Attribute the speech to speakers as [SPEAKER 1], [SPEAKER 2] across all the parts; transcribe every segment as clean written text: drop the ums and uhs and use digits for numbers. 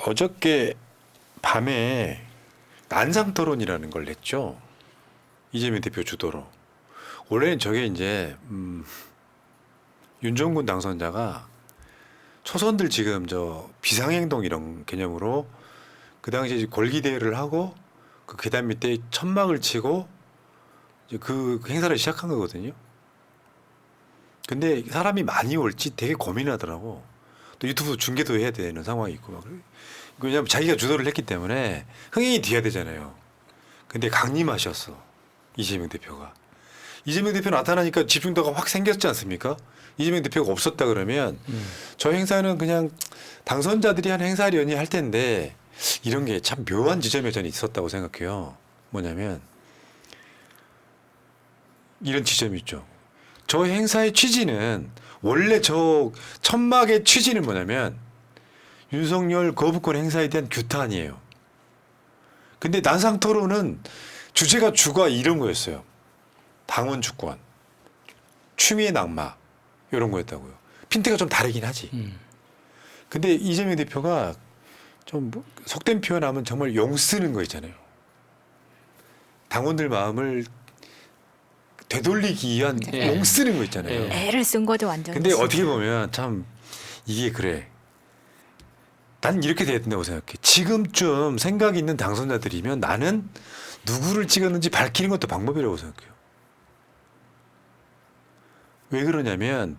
[SPEAKER 1] 어저께 밤에 난상토론이라는 걸 냈죠. 이재명 대표 주도로. 원래는 저게 이제 윤종군 당선자가 초선들 지금 저 비상행동 이런 개념으로 그 당시에 골기대회를 하고 그 계단 밑에 천막을 치고 이제 그 행사를 시작한 거거든요. 근데 사람이 많이 올지 되게 고민하더라고. 또 유튜브 중계도 해야 되는 상황이 있고 막. 왜냐하면 자기가 주도를 했기 때문에 흥행이 돼야 되잖아요. 근데 강림하셨어. 이재명 대표가. 이재명 대표 나타나니까 집중도가 확 생겼지 않습니까? 이재명 대표가 없었다 그러면 저 행사는 그냥 당선자들이 한 행사련이 할 텐데 이런 게 참 묘한 지점에 저는 있었다고 생각해요. 뭐냐면 이런 지점이 있죠. 저 행사의 취지는 원래 저 천막의 취지는 뭐냐면 윤석열 거부권 행사에 대한 규탄이에요. 근데 난상토론은 주제가 주가 이런 거였어요. 당원 주권, 추미애 낙마 이런 거였다고요. 핀트가 좀 다르긴 하지. 근데 이재명 대표가 좀 속된 표현하면 정말 용 쓰는 거 있잖아요. 당원들 마음을 되돌리기 위한 용 쓰는 거 있잖아요.
[SPEAKER 2] 애를 쓴 거죠 완전.
[SPEAKER 1] 근데 어떻게 보면 참 이게 그래. 난 이렇게 돼야 된다고 생각해. 지금쯤 생각이 있는 당선자들이면 나는 누구를 찍었는지 밝히는 것도 방법이라고 생각해요. 왜 그러냐면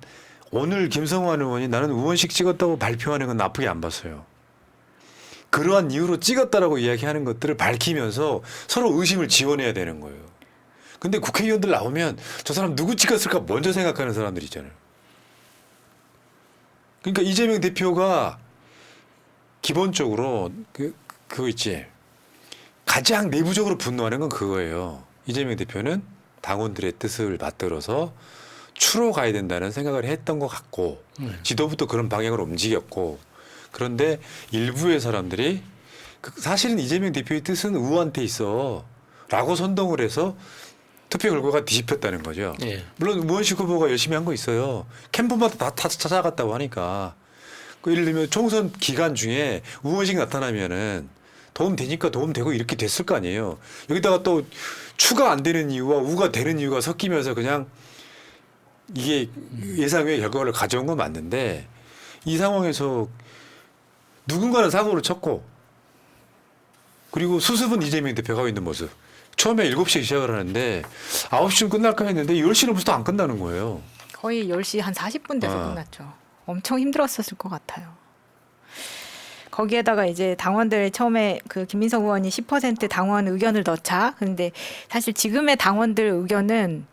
[SPEAKER 1] 오늘 김성환 의원이 나는 의원식 찍었다고 발표하는 건 나쁘게 안 봤어요. 그러한 이유로 찍었다라고 이야기하는 것들을 밝히면서 서로 의심을 지원해야 되는 거예요. 근데 국회의원들 나오면 저 사람 누구 찍었을까 먼저 생각하는 사람들 있잖아요. 그러니까 이재명 대표가 기본적으로 그거 있지. 가장 내부적으로 분노하는 건 그거예요. 이재명 대표는 당원들의 뜻을 받들어서 추로 가야 된다는 생각을 했던 것 같고 지도부도 그런 방향으로 움직였고 그런데 일부의 사람들이 사실은 이재명 대표의 뜻은 의원한테 있어 라고 선동을 해서 투표 결과가 뒤집혔다는 거죠.
[SPEAKER 3] 예.
[SPEAKER 1] 물론 우원식 후보가 열심히 한 거 있어요. 캠프마다 다 찾아갔다고 하니까. 예를 들면 총선 기간 중에 우원식 나타나면은 도움 되니까 도움 되고 이렇게 됐을 거 아니에요. 여기다가 또 추가 안 되는 이유와 우가 되는 이유가 섞이면서 그냥 이게 예상외의 결과를 가져온 건 맞는데 이 상황에서 누군가는 사고를 쳤고 그리고 수습은 이재명 대표가 하고 있는 모습. 처음에 7시에 시작을 하는데 9시쯤 끝날까 했는데 10시는 벌써 안 끝나는 거예요.
[SPEAKER 2] 거의 10시 한 40분 돼서 끝났죠. 엄청 힘들었었을 것 같아요. 거기에다가 이제 당원들 처음에 그 김민석 의원이 10% 당원 의견을 넣자. 근데 사실 지금의 당원들 의견은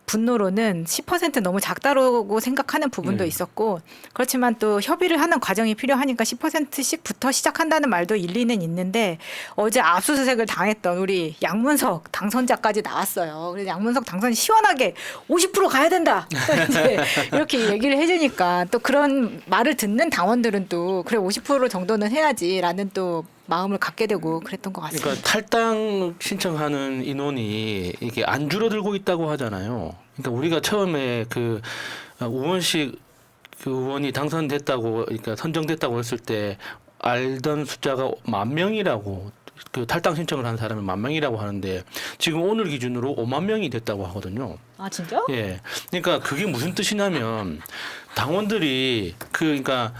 [SPEAKER 2] 분노로는 10% 너무 작다고 생각하는 부분도 있었고 그렇지만 또 협의를 하는 과정이 필요하니까 10%씩부터 시작한다는 말도 일리는 있는데 어제 압수수색을 당했던 우리 양문석 당선자까지 나왔어요. 그래서 양문석 당선이 시원하게 50% 가야 된다. 이제 이렇게 얘기를 해주니까 또 그런 말을 듣는 당원들은 또 그래 50% 정도는 해야지라는 또 마음을 갖게 되고 그랬던 것 같습니다.
[SPEAKER 3] 그러니까 탈당 신청하는 인원이 이게 안 줄어들고 있다고 하잖아요. 그러니까 우리가 처음에 그 우원식 그 의원이 당선됐다고 그러니까 선정됐다고 했을 때 알던 숫자가 10,000명이라고 그 탈당 신청을 한 사람이 10,000명이라고 하는데 지금 오늘 기준으로 50,000명이 됐다고 하거든요.
[SPEAKER 2] 아 진짜?
[SPEAKER 3] 예. 그러니까 그게 무슨 뜻이냐면 당원들이 그러니까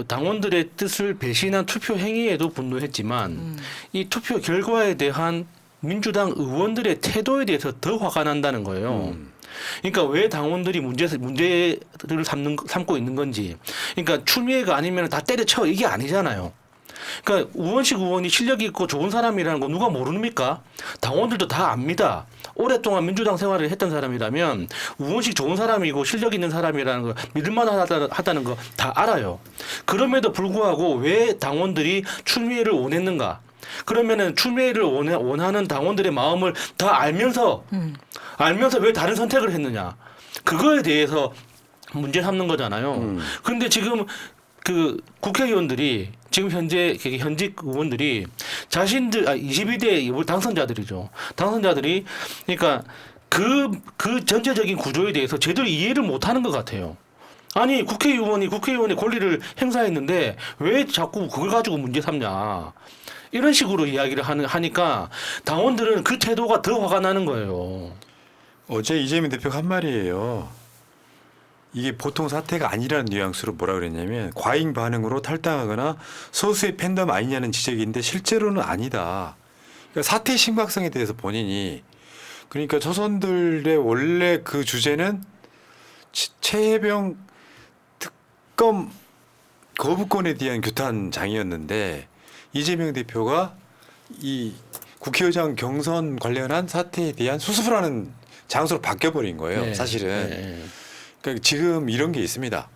[SPEAKER 3] 당원들의 뜻을 배신한 투표 행위에도 분노했지만 이 투표 결과에 대한 민주당 의원들의 태도에 대해서 더 화가 난다는 거예요. 그러니까 왜 당원들이 문제를 삼고 있는 건지. 그러니까 추미애가 아니면 다 때려쳐 이게 아니잖아요. 그러니까 우원식 의원이 실력이 있고 좋은 사람이라는 거 누가 모릅니까? 당원들도 다 압니다. 오랫동안 민주당 생활을 했던 사람이라면 우원식 좋은 사람이고 실력 있는 사람이라는 걸 믿을만하다는 거 다 알아요. 그럼에도 불구하고 왜 당원들이 추미애를 원했는가? 그러면은 추미애를 원하는 당원들의 마음을 다 알면서 왜 다른 선택을 했느냐? 그거에 대해서 문제 삼는 거잖아요. 그런데 지금 그 국회의원들이 지금 현직 의원들이 자신들 22대 당선자들이죠. 당선자들이 그러니까 그 전체적인 구조에 대해서 제대로 이해를 못하는 것 같아요. 아니 국회의원의 권리를 행사했는데 왜 자꾸 그걸 가지고 문제 삼냐. 이런 식으로 이야기를 하니까 당원들은 그 태도가 더 화가 나는 거예요.
[SPEAKER 1] 어제 이재명 대표가 한 말이에요. 이게 보통 사태가 아니라는 뉘앙스로 뭐라 그랬냐면 과잉 반응으로 탈당하거나 소수의 팬덤 아니냐는 지적인데 실제로는 아니다. 그러니까 사태의 심각성에 대해서 본인이 그러니까 조선들의 원래 그 주제는 최혜병 특검 거부권에 대한 규탄장이었는데 이재명 대표가 이 국회의장 경선 관련한 사태에 대한 수습을 하는 장소로 바뀌어버린 거예요.
[SPEAKER 3] 네.
[SPEAKER 1] 사실은.
[SPEAKER 3] 네.
[SPEAKER 1] 그러니까 지금 이런 게 있습니다.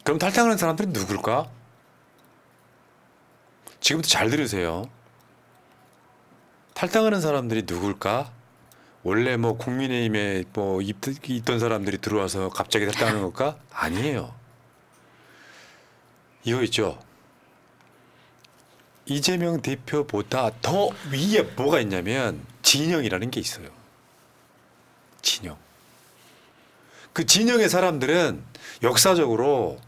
[SPEAKER 1] 그럼 탈당하는 사람들은 누굴까? 지금부터 잘 들으세요. 탈당하는 사람들이 누굴까? 원래 뭐 국민의힘에 뭐 있던 사람들이 들어와서 갑자기 탈당하는 걸까? 아니에요. 이거 있죠. 이재명 대표보다 더 위에 뭐가 있냐면 진영이라는 게 있어요. 진영. 그 진영의 사람들은 역사적으로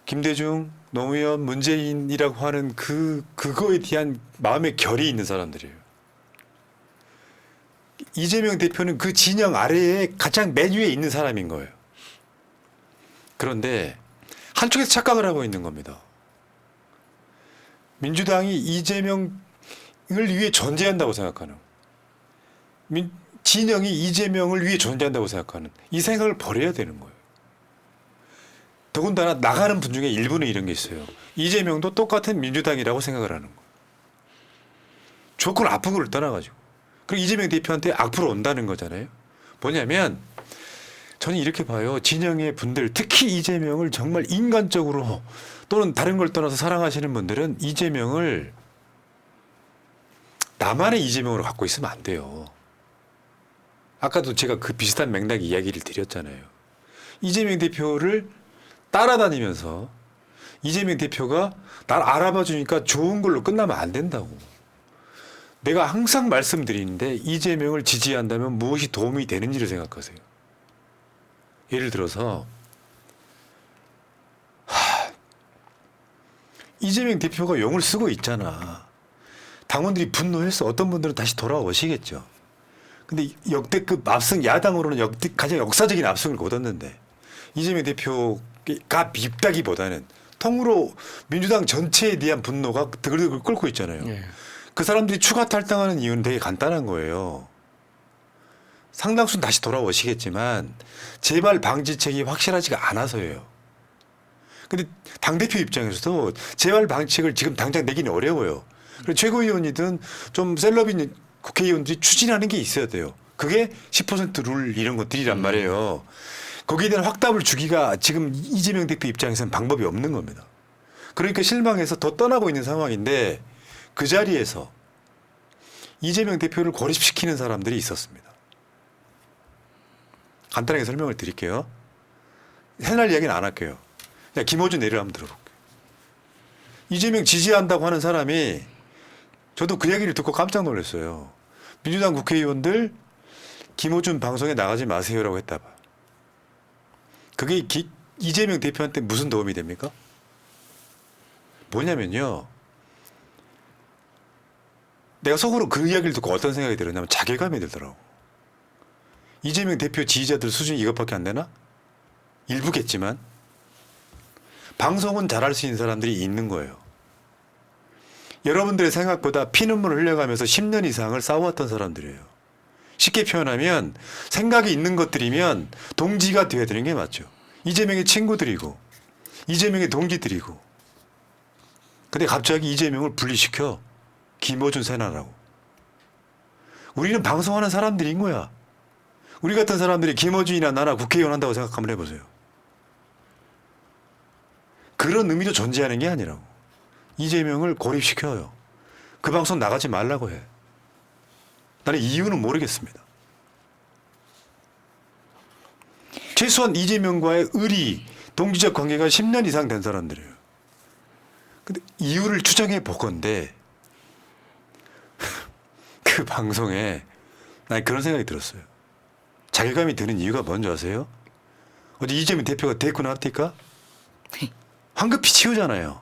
[SPEAKER 1] 김대중, 노무현, 문재인이라고 하는 그거에 대한 마음의 결이 있는 사람들이에요. 이재명 대표는 그 진영 아래에 가장 맨 위에 있는 사람인 거예요. 그런데 한쪽에서 착각을 하고 있는 겁니다. 민주당이 이재명을 위해 존재한다고 생각하는 진영이 이재명을 위해 존재한다고 생각하는 이 생각을 버려야 되는 거예요. 더군다나 나가는 분 중에 일부는 이런 게 있어요. 이재명도 똑같은 민주당이라고 생각을 하는 거예요. 좋거나 나쁘고를 떠나가지고. 그리고 이재명 대표한테 악플을 온다는 거잖아요. 뭐냐면 저는 이렇게 봐요. 진영의 분들 특히 이재명을 정말 인간적으로 또는 다른 걸 떠나서 사랑하시는 분들은 이재명을 나만의 이재명으로 갖고 있으면 안 돼요. 아까도 제가 그 비슷한 맥락 이야기를 드렸잖아요. 이재명 대표를 따라다니면서 이재명 대표가 날 알아봐 주니까 좋은 걸로 끝나면 안 된다고. 내가 항상 말씀드리는데 이재명을 지지한다면 무엇이 도움이 되는지를 생각하세요. 예를 들어서 이재명 대표가 용을 쓰고 있잖아. 당원들이 분노해서 어떤 분들은 다시 돌아오시겠죠. 근데 역대급 압승, 야당으로는 가장 역사적인 압승을 거뒀는데 이재명 대표가 밉다기보다는 통으로 민주당 전체에 대한 분노가 드글드글 끓고 있잖아요.
[SPEAKER 3] 네.
[SPEAKER 1] 그 사람들이 추가 탈당하는 이유는 되게 간단한 거예요. 상당수는 다시 돌아오시겠지만 재발 방지책이 확실하지가 않아서예요. 근데 당대표 입장에서도 재발 방지책을 지금 당장 내기는 어려워요. 그리고 최고위원이든 좀 셀럽인 국회의원들이 추진하는 게 있어야 돼요. 그게 10%룰 이런 것들이란 말이에요. 거기에 대한 확답을 주기가 지금 이재명 대표 입장에서는 방법이 없는 겁니다. 그러니까 실망해서 더 떠나고 있는 상황인데 그 자리에서 이재명 대표를 고립시키는 사람들이 있었습니다. 간단하게 설명을 드릴게요. 해날 이야기는 안 할게요. 그냥 김어준 예를 한번 들어볼게요. 이재명 지지한다고 하는 사람이 저도 그 얘기를 듣고 깜짝 놀랐어요. 민주당 국회의원들 김어준 방송에 나가지 마세요라고 했다 봐. 그게 이재명 대표한테 무슨 도움이 됩니까? 뭐냐면요. 내가 속으로 그 이야기를 듣고 어떤 생각이 들었냐면 자괴감이 들더라고. 이재명 대표 지지자들 수준이 이것밖에 안 되나? 일부겠지만 방송은 잘할 수 있는 사람들이 있는 거예요. 여러분들의 생각보다 피눈물을 흘려가면서 10년 이상을 싸워왔던 사람들이에요. 쉽게 표현하면 생각이 있는 것들이면 동지가 되어야 되는 게 맞죠. 이재명의 친구들이고 이재명의 동지들이고 근데 갑자기 이재명을 분리시켜 김어준 세나라고. 우리는 방송하는 사람들인 거야. 우리 같은 사람들이 김어준이나 나나 국회의원 한다고 생각 한번 해보세요. 그런 의미로 존재하는 게 아니라고. 이재명을 고립시켜요. 그 방송 나가지 말라고 해. 나는 이유는 모르겠습니다. 최소한 이재명과의 의리, 동지적 관계가 10년 이상 된 사람들이에요. 근데 이유를 추정해 보건데 그 방송에 난 그런 생각이 들었어요. 자괴감이 드는 이유가 뭔지 아세요? 어제 이재명 대표가 대꾸 나왔니까 황급히 치우잖아요.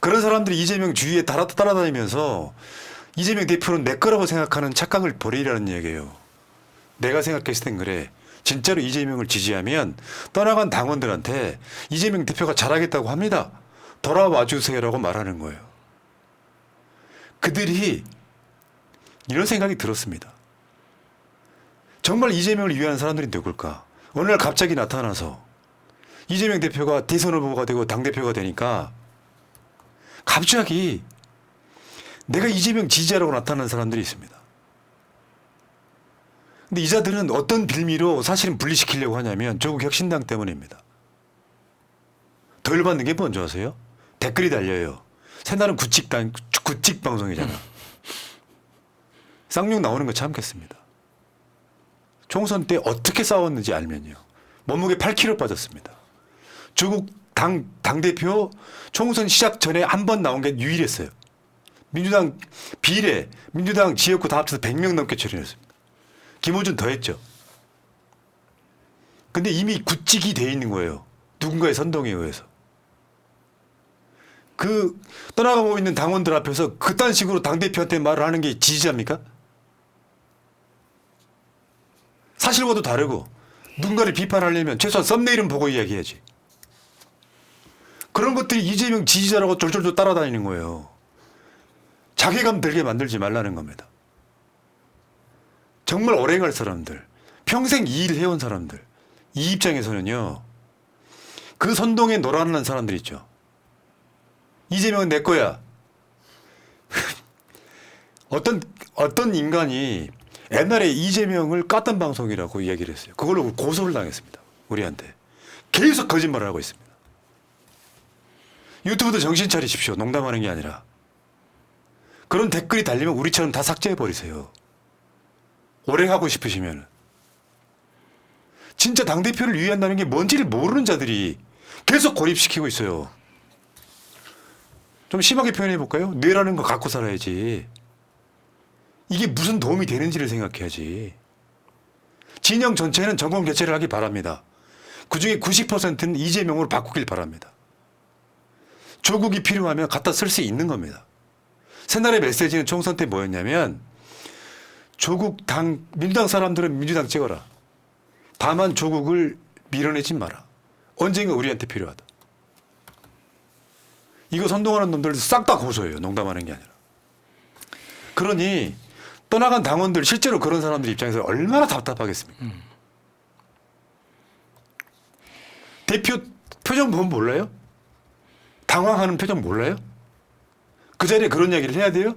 [SPEAKER 1] 그런 사람들이 이재명 주위에 따라다니면서 이재명 대표는 내 거라고 생각하는 착각을 버리라는 얘기예요. 내가 생각했을 땐 그래. 진짜로 이재명을 지지하면 떠나간 당원들한테 이재명 대표가 잘하겠다고 합니다. 돌아와 주세요라고 말하는 거예요. 그들이 이런 생각이 들었습니다. 정말 이재명을 위한 사람들이 누굴까? 어느 날 갑자기 나타나서 이재명 대표가 대선 후보가 되고 당대표가 되니까 갑자기 내가 이재명 지지자라고 나타나는 사람들이 있습니다. 근데 이자들은 어떤 빌미로 사실은 분리시키려고 하냐면 조국 혁신당 때문입니다. 더 열받는 게 뭔지 아세요? 댓글이 달려요. 새날은 구직 방송이잖아. 쌍욕 나오는 거 참겠습니다. 총선 때 어떻게 싸웠는지 알면요. 몸무게 8kg 빠졌습니다. 조국 당대표 총선 시작 전에 한 번 나온 게 유일했어요. 민주당 비례, 민주당 지역구 다 합쳐서 100명 넘게 출연했습니다. 김호준 더 했죠. 근데 이미 구직이 돼 있는 거예요. 누군가의 선동에 의해서. 그 떠나가고 있는 당원들 앞에서 그딴 식으로 당대표한테 말을 하는 게 지지자입니까? 사실과도 다르고 누군가를 비판하려면 최소한 썸네일은 보고 이야기해야지. 그런 것들이 이재명 지지자라고 졸졸졸 따라다니는 거예요. 자괴감 들게 만들지 말라는 겁니다. 정말 오래 갈 사람들, 평생 이 일을 해온 사람들, 이 입장에서는요. 그 선동에 놀아나는 사람들 있죠. 이재명은 내 거야. 어떤 인간이 옛날에 이재명을 깠던 방송이라고 이야기를 했어요. 그걸로 고소를 당했습니다. 우리한테. 계속 거짓말을 하고 있습니다. 유튜브도 정신 차리십시오. 농담하는 게 아니라. 그런 댓글이 달리면 우리처럼 다 삭제해버리세요. 오래 하고 싶으시면. 진짜 당대표를 위한다는 게 뭔지를 모르는 자들이 계속 고립시키고 있어요. 좀 심하게 표현해볼까요? 뇌라는 거 갖고 살아야지. 이게 무슨 도움이 되는지를 생각해야지. 진영 전체는 정권 교체를 하기 바랍니다. 그중에 90%는 이재명으로 바꾸길 바랍니다. 조국이 필요하면 갖다 쓸 수 있는 겁니다. 새날의 메시지는 총선 때 뭐였냐면 조국 민주당 사람들은 민주당 찍어라. 다만 조국을 밀어내지 마라. 언젠가 우리한테 필요하다. 이거 선동하는 놈들 싹 다 고소해요. 농담하는 게 아니라. 그러니 떠나간 당원들 실제로 그런 사람들 입장에서 얼마나 답답하겠습니까? 대표 표정 보면 몰라요? 당황하는 표정 몰라요? 그 자리에 그런 이야기를 해야 돼요?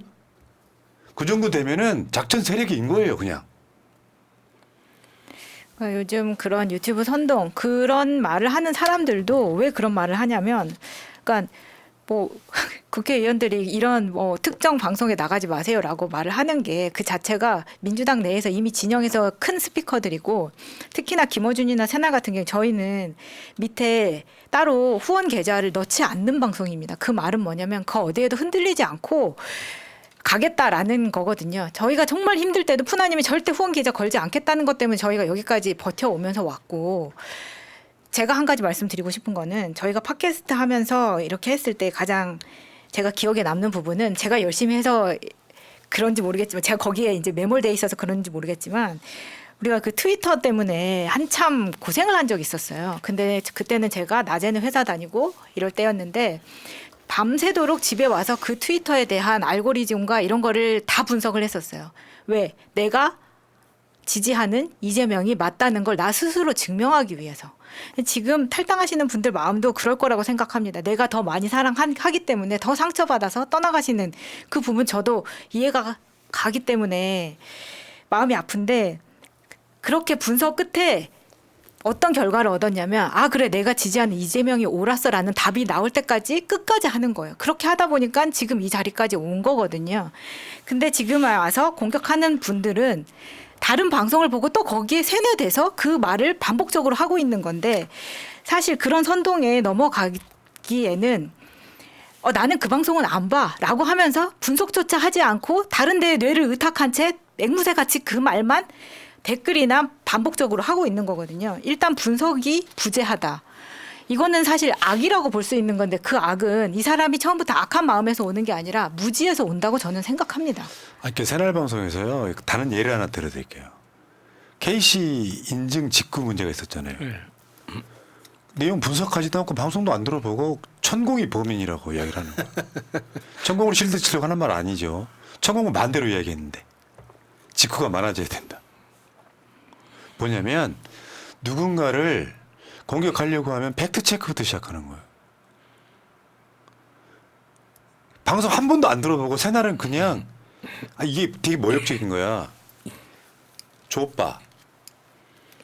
[SPEAKER 1] 그 정도 되면은 작전 세력인 거예요, 그냥.
[SPEAKER 2] 그러니까 요즘 그런 유튜브 선동 그런 말을 하는 사람들도 왜 그런 말을 하냐면, 그러니까 뭐 국회의원들이 이런 뭐 특정 방송에 나가지 마세요라고 말을 하는 게 그 자체가 민주당 내에서 이미 진영에서 큰 스피커들이고, 특히나 김어준이나 새날 같은 경우 저희는 밑에 따로 후원 계좌를 넣지 않는 방송입니다. 그 말은 뭐냐면 그 어디에도 흔들리지 않고 가겠다라는 거거든요. 저희가 정말 힘들 때도 푸나님이 절대 후원 계좌 걸지 않겠다는 것 때문에 저희가 여기까지 버텨오면서 왔고, 제가 한 가지 말씀드리고 싶은 거는 저희가 팟캐스트 하면서 이렇게 했을 때 가장 제가 기억에 남는 부분은, 제가 열심히 해서 그런지 모르겠지만 제가 거기에 이제 매몰돼 있어서 그런지 모르겠지만 우리가 그 트위터 때문에 한참 고생을 한 적이 있었어요. 근데 그때는 제가 낮에는 회사 다니고 이럴 때였는데 밤새도록 집에 와서 그 트위터에 대한 알고리즘과 이런 거를 다 분석을 했었어요. 왜? 내가 지지하는 이재명이 맞다는 걸 나 스스로 증명하기 위해서. 지금 탈당하시는 분들 마음도 그럴 거라고 생각합니다. 내가 더 많이 사랑하기 때문에 더 상처받아서 떠나가시는 그 부분 저도 이해가 가기 때문에 마음이 아픈데, 그렇게 분석 끝에 어떤 결과를 얻었냐면, 아 그래 내가 지지하는 이재명이 옳았어라는 답이 나올 때까지 끝까지 하는 거예요. 그렇게 하다 보니까 지금 이 자리까지 온 거거든요. 근데 지금 와서 공격하는 분들은 다른 방송을 보고 또 거기에 세뇌돼서 그 말을 반복적으로 하고 있는 건데, 사실 그런 선동에 넘어가기에는 나는 그 방송은 안 봐 라고 하면서 분석조차 하지 않고 다른 데에 뇌를 의탁한 채 앵무새같이 그 말만 댓글이나 반복적으로 하고 있는 거거든요. 일단 분석이 부재하다. 이거는 사실 악이라고 볼 수 있는 건데 그 악은 이 사람이 처음부터 악한 마음에서 오는 게 아니라 무지에서 온다고 저는 생각합니다.
[SPEAKER 1] 그 새날 방송에서요. 다른 예를 하나 들어드릴게요. KC 인증 직구 문제가 있었잖아요.
[SPEAKER 3] 네.
[SPEAKER 1] 내용 분석하지도 않고 방송도 안 들어보고 천공이 범인이라고 이야기를 하는 거예요. 천공을 실드 치려고 하는 말 아니죠. 천공은 반대로 이야기했는데 직구가 많아져야 된다. 뭐냐면 누군가를 공격하려고 하면 팩트 체크부터 시작하는 거예요. 방송 한 번도 안 들어보고 새날은 그냥 이게 되게 모욕적인 거야. 좁바,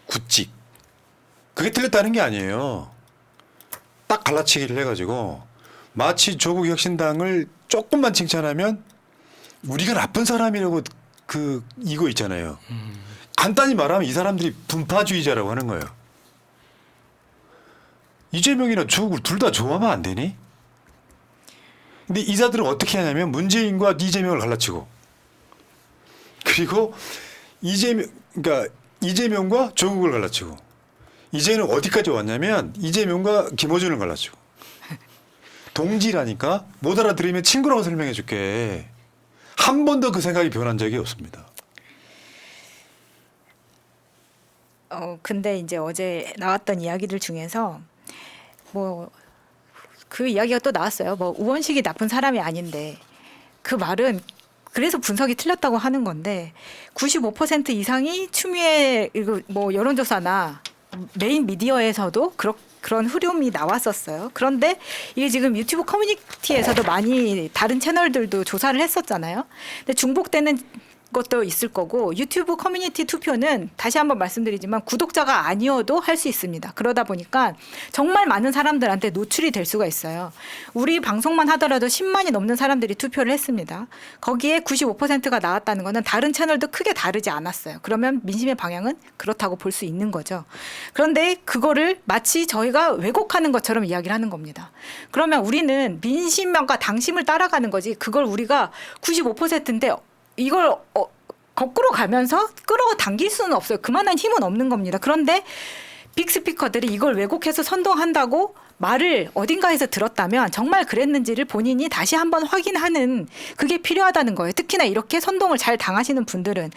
[SPEAKER 1] 굿직. 그게 틀렸다는 게 아니에요. 딱 갈라치기를 해가지고 마치 조국 혁신당을 조금만 칭찬하면 우리가 나쁜 사람이라고 이거 있잖아요. 간단히 말하면 이 사람들이 분파주의자라고 하는 거예요. 이재명이나 조국을 둘 다 좋아하면 안 되니? 근데 이자들은 어떻게 하냐면 문재인과 이재명을 갈라치고 그리고 그러니까 이재명과 조국을 갈라치고 이제는 어디까지 왔냐면 이재명과 김어준을 갈라치고 동지라니까 못 알아들으면 친구라고 설명해 줄게. 한 번도 그 생각이 변한 적이 없습니다.
[SPEAKER 2] 근데 이제 어제 나왔던 이야기들 중에서 뭐 그 이야기가 또 나왔어요. 뭐 우원식이 나쁜 사람이 아닌데 그 말은 그래서 분석이 틀렸다고 하는 건데 95% 이상이 추미애 뭐 여론조사나 메인 미디어에서도 그런 흐름이 나왔었어요. 그런데 이게 지금 유튜브 커뮤니티에서도 많이 다른 채널들도 조사를 했었잖아요. 근데 중복되는 것도 있을 거고 유튜브 커뮤니티 투표는 다시 한번 말씀드리지만 구독자가 아니어도 할 수 있습니다. 그러다 보니까 정말 많은 사람들한테 노출이 될 수가 있어요. 우리 방송만 하더라도 10만이 넘는 사람들이 투표를 했습니다. 거기에 95%가 나왔다는 거는 다른 채널도 크게 다르지 않았어요. 그러면 민심의 방향은 그렇다고 볼 수 있는 거죠. 그런데 그거를 마치 저희가 왜곡하는 것처럼 이야기를 하는 겁니다. 그러면 우리는 민심과 당심을 따라가는 거지 그걸 우리가 95%인데 이걸 거꾸로 가면서 끌어당길 수는 없어요. 그만한 힘은 없는 겁니다. 그런데 빅스피커들이 이걸 왜곡해서 선동한다고 말을 어딘가에서 들었다면 정말 그랬는지를 본인이 다시 한번 확인하는 그게 필요하다는 거예요. 특히나 이렇게 선동을 잘 당하시는 분들은.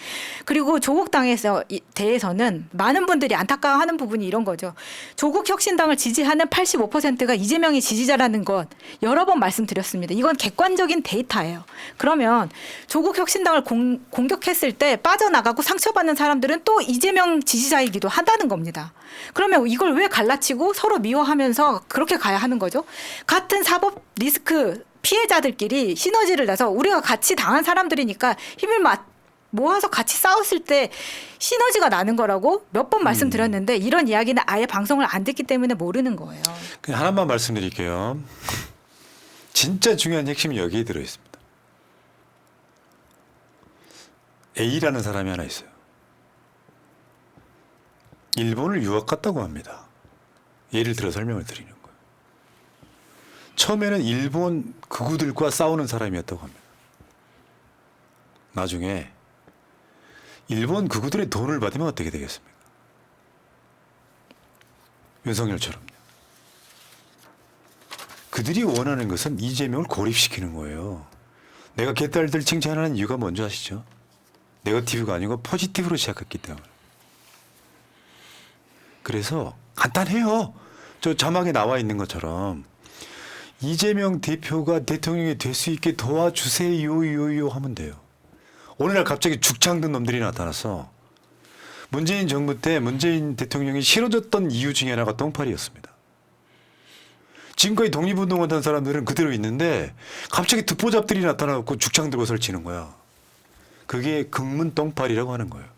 [SPEAKER 2] 그리고 조국 당에서 대해서는 많은 분들이 안타까워하는 부분이 이런 거죠. 조국 혁신당을 지지하는 85%가 이재명이 지지자라는 것 여러 번 말씀드렸습니다. 이건 객관적인 데이터예요. 그러면 조국 혁신당을 공격했을 때 빠져나가고 상처받는 사람들은 또 이재명 지지자이기도 하다는 겁니다. 그러면 이걸 왜 갈라치고 서로 미워하면서 그렇게 가야 하는 거죠? 같은 사법 리스크 피해자들끼리 시너지를 내서 우리가 같이 당한 사람들이니까 힘을 모아서 같이 싸웠을 때 시너지가 나는 거라고 몇 번 말씀드렸는데 이런 이야기는 아예 방송을 안 듣기 때문에 모르는 거예요.
[SPEAKER 1] 그냥 하나만 말씀드릴게요. 진짜 중요한 핵심이 여기에 들어있습니다. A라는 사람이 하나 있어요. 일본을 유학 갔다고 합니다. 예를 들어 설명을 드리는 거예요. 처음에는 일본 극우들과 싸우는 사람이었다고 합니다. 나중에 일본 극우들의 돈을 받으면 어떻게 되겠습니까? 윤석열처럼요. 그들이 원하는 것은 이재명을 고립시키는 거예요. 내가 개딸들 칭찬하는 이유가 뭔지 아시죠? 네거티브가 아니고 포지티브로 시작했기 때문에. 그래서 간단해요. 저 자막에 나와 있는 것처럼 이재명 대표가 대통령이 될 수 있게 도와주세요 하면 돼요. 오늘날 갑자기 죽창 든 놈들이 나타나서 문재인 정부 때 문재인 대통령이 싫어졌던 이유 중에 하나가 똥파리였습니다. 지금까지 독립운동하던 사람들은 그대로 있는데 갑자기 듣보잡들이 나타나고 죽창 들고 설치는 거야. 그게 극문 똥파리라고 하는 거예요.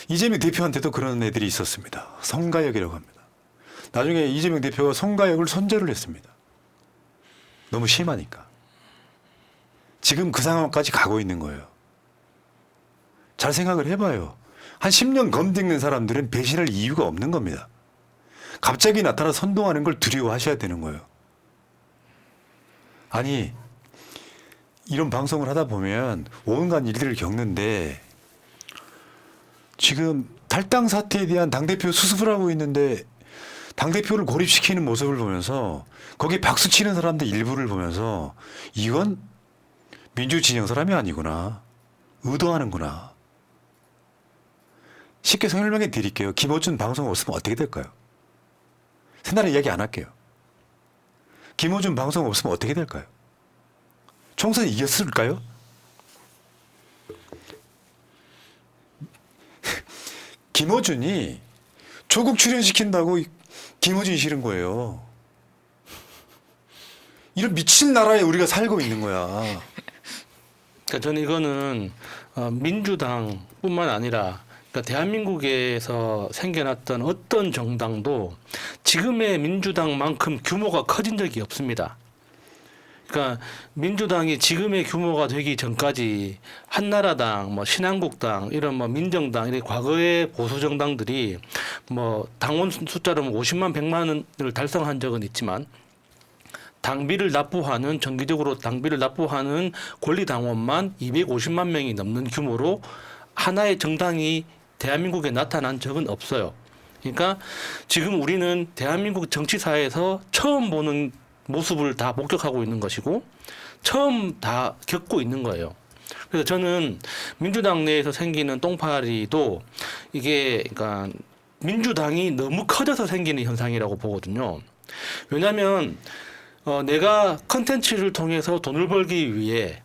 [SPEAKER 1] 이재명 대표한테도 그런 애들이 있었습니다. 송가혁이라고 합니다. 나중에 이재명 대표가 송가혁을 손절을 했습니다. 너무 심하니까. 지금 그 상황까지 가고 있는 거예요. 잘 생각을 해봐요. 한 10년 검증된 사람들은 배신할 이유가 없는 겁니다. 갑자기 나타나 선동하는 걸 두려워하셔야 되는 거예요. 아니, 이런 방송을 하다 보면 온갖 일들을 겪는데 지금 탈당 사태에 대한 당대표 수습을 하고 있는데 당대표를 고립시키는 모습을 보면서 거기에 박수 치는 사람들 일부를 보면서 이건 민주진영 사람이 아니구나. 의도하는구나. 쉽게 설명해 드릴게요. 김어준 방송 없으면 어떻게 될까요? 새날에 이야기 안 할게요. 김어준 방송 없으면 어떻게 될까요? 총선 이겼을까요? 김어준이 조국 출연시킨다고 김어준이 싫은 거예요. 이런 미친 나라에 우리가 살고 있는 거야.
[SPEAKER 3] 그러니까 저는 이거는 민주당뿐만 아니라 그러니까 대한민국에서 생겨났던 어떤 정당도 지금의 민주당만큼 규모가 커진 적이 없습니다. 그러니까 민주당이 지금의 규모가 되기 전까지 한나라당, 뭐 신한국당 이런 뭐 민정당 이런 과거의 보수 정당들이 뭐 당원 숫자로 50만 100만을 달성한 적은 있지만 당비를 납부하는 정기적으로 당비를 납부하는 권리 당원만 250만 명이 넘는 규모로 하나의 정당이 대한민국에 나타난 적은 없어요. 그러니까 지금 우리는 대한민국 정치사에서 처음 보는 모습을 다 목격하고 있는 것이고 처음 다 겪고 있는 거예요. 그래서 저는 민주당 내에서 생기는 똥파리도 이게 그러니까 민주당이 너무 커져서 생기는 현상이라고 보거든요. 왜냐하면 내가 컨텐츠를 통해서 돈을 벌기 위해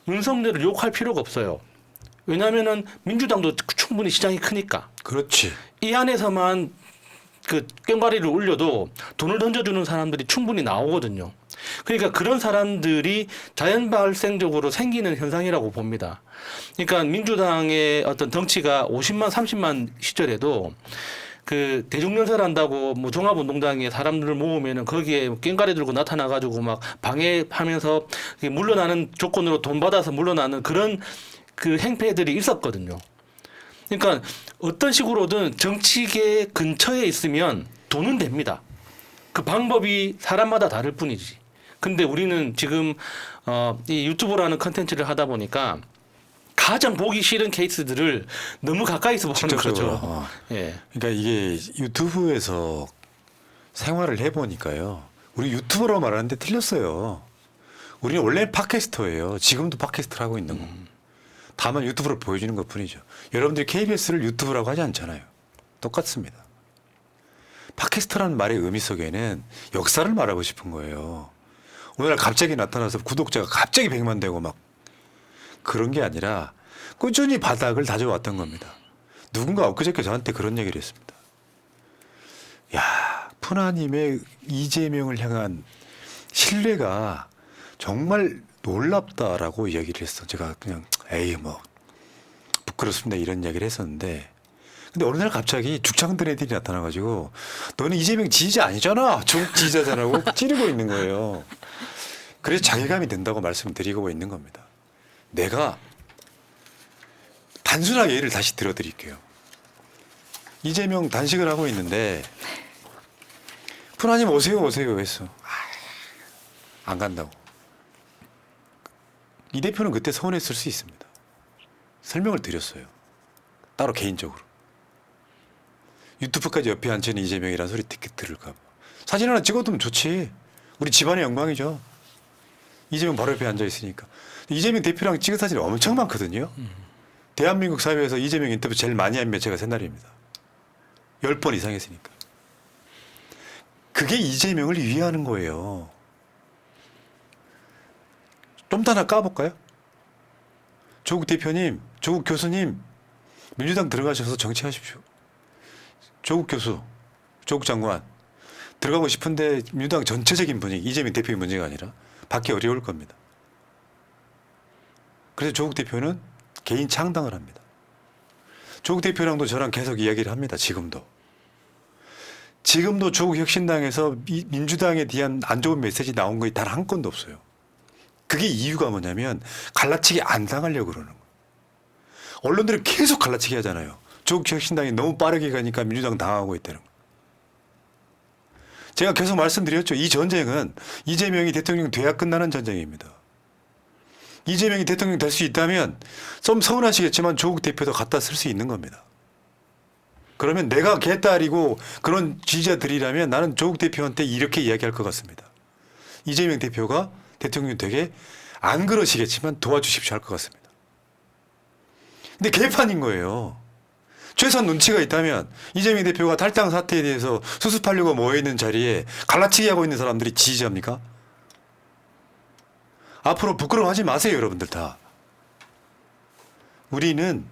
[SPEAKER 3] 윤석열을 욕할 필요가 없어요. 왜냐하면은 민주당도 충분히 시장이 크니까.
[SPEAKER 1] 그렇지.
[SPEAKER 3] 이 안에서만 그 꽹과리를 올려도 돈을 던져주는 사람들이 충분히 나오거든요. 그러니까 그런 사람들이 자연 발생적으로 생기는 현상이라고 봅니다. 그러니까 민주당의 어떤 덩치가 50만, 30만 시절에도 그 대중연설 한다고 뭐 종합운동장에 사람들을 모으면은 거기에 꽹과리 들고 나타나가지고 막 방해하면서 물러나는 조건으로 돈 받아서 물러나는 그런 그 행패들이 있었거든요. 그러니까 어떤 식으로든 정치계 근처에 있으면 돈은 됩니다. 그 방법이 사람마다 다를 뿐이지. 근데 우리는 지금 이 유튜브라는 컨텐츠를 하다 보니까 가장 보기 싫은 케이스들을 너무 가까이서 보는 거죠. 예.
[SPEAKER 1] 그러니까 이게 유튜브에서 생활을 해보니까요. 우리 유튜버라고 말하는데 틀렸어요. 우리는 원래 팟캐스터예요. 지금도 팟캐스트를 하고 있는 거. 다만 유튜브를 보여주는 것 뿐이죠. 여러분들이 KBS를 유튜브라고 하지 않잖아요. 똑같습니다. 팟캐스트라는 말의 의미 속에는 역사를 말하고 싶은 거예요. 오늘 갑자기 나타나서 구독자가 갑자기 100만 되고 막 그런 게 아니라 꾸준히 바닥을 다져왔던 겁니다. 누군가 엊그저께 저한테 그런 얘기를 했습니다. 야, 푸나님의 이재명을 향한 신뢰가 정말 놀랍다라고 얘기를 했어. 제가 그냥 에이 뭐 부끄럽습니다 이런 얘기를 했었는데 근데 어느 날 갑자기 죽창든 애들이 나타나가지고 너는 이재명 지지자 아니잖아. 중국 지지자잖아고 찌르고 있는 거예요. 그래서 자괴감이 된다고 말씀드리고 있는 겁니다. 내가 단순하게 예를 다시 들어드릴게요. 이재명 단식을 하고 있는데 푸나님 오세요 했어. 안 간다고. 이 대표는 그때 서운했을 수 있습니다. 설명을 드렸어요. 따로 개인적으로. 유튜브까지 옆에 앉혀있는 이재명이라는 소리 들을까 봐. 사진 하나 찍어두면 좋지. 우리 집안의 영광이죠. 이재명 바로 옆에 앉아있으니까. 이재명 대표랑 찍은 사진이 엄청 많거든요. 대한민국 사회에서 이재명 인터뷰 제일 많이 한 매체가 새날입니다. 10번 이상 했으니까. 그게 이재명을 위하는 거예요. 좀 더 하나 까볼까요? 조국 대표님, 조국 교수님, 민주당 들어가셔서 정치하십시오. 조국 교수, 조국 장관 들어가고 싶은데 민주당 전체적인 분위기, 이재명 대표의 문제가 아니라 받기 어려울 겁니다. 그래서 조국 대표는 개인 창당을 합니다. 조국 대표랑도 저랑 계속 이야기를 합니다. 지금도 조국 혁신당에서 민주당에 대한 안 좋은 메시지 나온 거에 단 한 건도 없어요. 그게 이유가 뭐냐면 갈라치기 안 당하려고 그러는 거예요. 언론들은 계속 갈라치기 하잖아요. 조국 혁신당이 너무 빠르게 가니까 민주당 당하고 있다는 거예요. 제가 계속 말씀드렸죠. 이 전쟁은 이재명이 대통령 돼야 끝나는 전쟁입니다. 이재명이 대통령 될 수 있다면 좀 서운하시겠지만 조국 대표도 갖다 쓸 수 있는 겁니다. 그러면 내가 개딸이고 그런 지지자들이라면 나는 조국 대표한테 이렇게 이야기할 것 같습니다. 이재명 대표가 대통령 되게 안 그러시겠지만 도와주십시오 할 것 같습니다. 근데 개판인 거예요. 최소한 눈치가 있다면 이재명 대표가 탈당 사태에 대해서 수습하려고 모여있는 자리에 갈라치기 하고 있는 사람들이 지지합니까? 앞으로 부끄러워하지 마세요, 여러분들 다. 우리는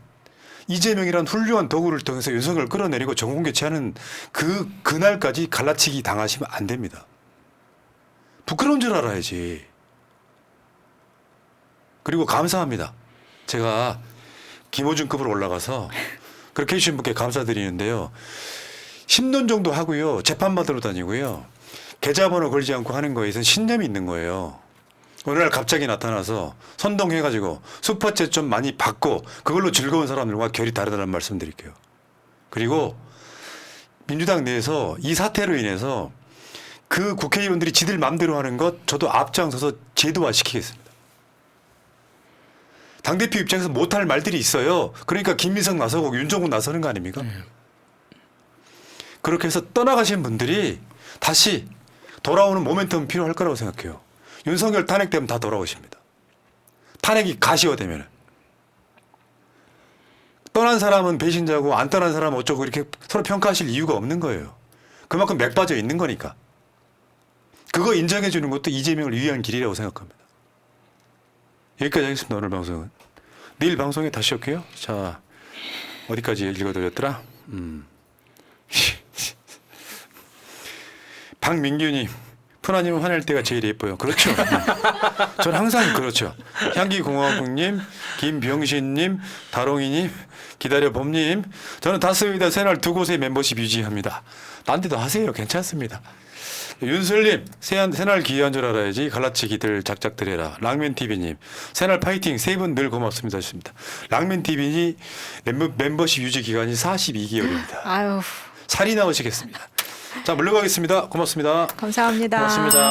[SPEAKER 1] 이재명이란 훌륭한 도구를 통해서 윤석열을 끌어내리고 정권 교체하는 그날까지 갈라치기 당하시면 안 됩니다. 부끄러운 줄 알아야지. 그리고 감사합니다. 제가 김호준급으로 올라가서 그렇게 해주신 분께 감사드리는데요. 10년 정도 하고요. 재판받으러 다니고요. 계좌번호 걸지 않고 하는 거에선 신념이 있는 거예요. 어느 날 갑자기 나타나서 선동해가지고 슈퍼챗 좀 많이 받고 그걸로 즐거운 사람들과 결이 다르다는 말씀 드릴게요. 그리고 민주당 내에서 이 사태로 인해서 그 국회의원들이 지들 맘대로 하는 것 저도 앞장서서 제도화시키겠습니다. 당대표 입장에서 못할 말들이 있어요. 그러니까 김민석 나서고 윤종국 나서는 거 아닙니까? 그렇게 해서 떠나가신 분들이 다시 돌아오는 모멘텀이 필요할 거라고 생각해요. 윤석열 탄핵되면 다 돌아오십니다. 탄핵이 가시화되면. 떠난 사람은 배신자고 안 떠난 사람은 어쩌고 이렇게 서로 평가하실 이유가 없는 거예요. 그만큼 맥 빠져 있는 거니까. 그거 인정해 주는 것도 이재명을 위한 길이라고 생각합니다. 여기까지 하겠습니다. 오늘 방송은. 내일 방송에 다시 올게요. 자, 어디까지 읽어드렸더라? 박민규님, 푸나님은 화낼 때가 제일 예뻐요. 그렇죠. 저는 항상 그렇죠. 향기공화국님, 김병신님, 다롱이님, 기다려봄님, 저는 다스입니다. 새날 두 곳의 멤버십 유지합니다. 딴 데도 하세요. 괜찮습니다. 윤슬님, 새날 기여한 줄 알아야지. 갈라치기들 작작들 해라. 랑맨TV님, 새날 파이팅. 세 분 늘 고맙습니다. 하셨습니다. 랑맨TV 멤버십 유지 기간이 42개월입니다.
[SPEAKER 2] 아유,
[SPEAKER 1] 살이 나오시겠습니다. 자, 물러가겠습니다. 고맙습니다.
[SPEAKER 2] 감사합니다.
[SPEAKER 3] 고맙습니다.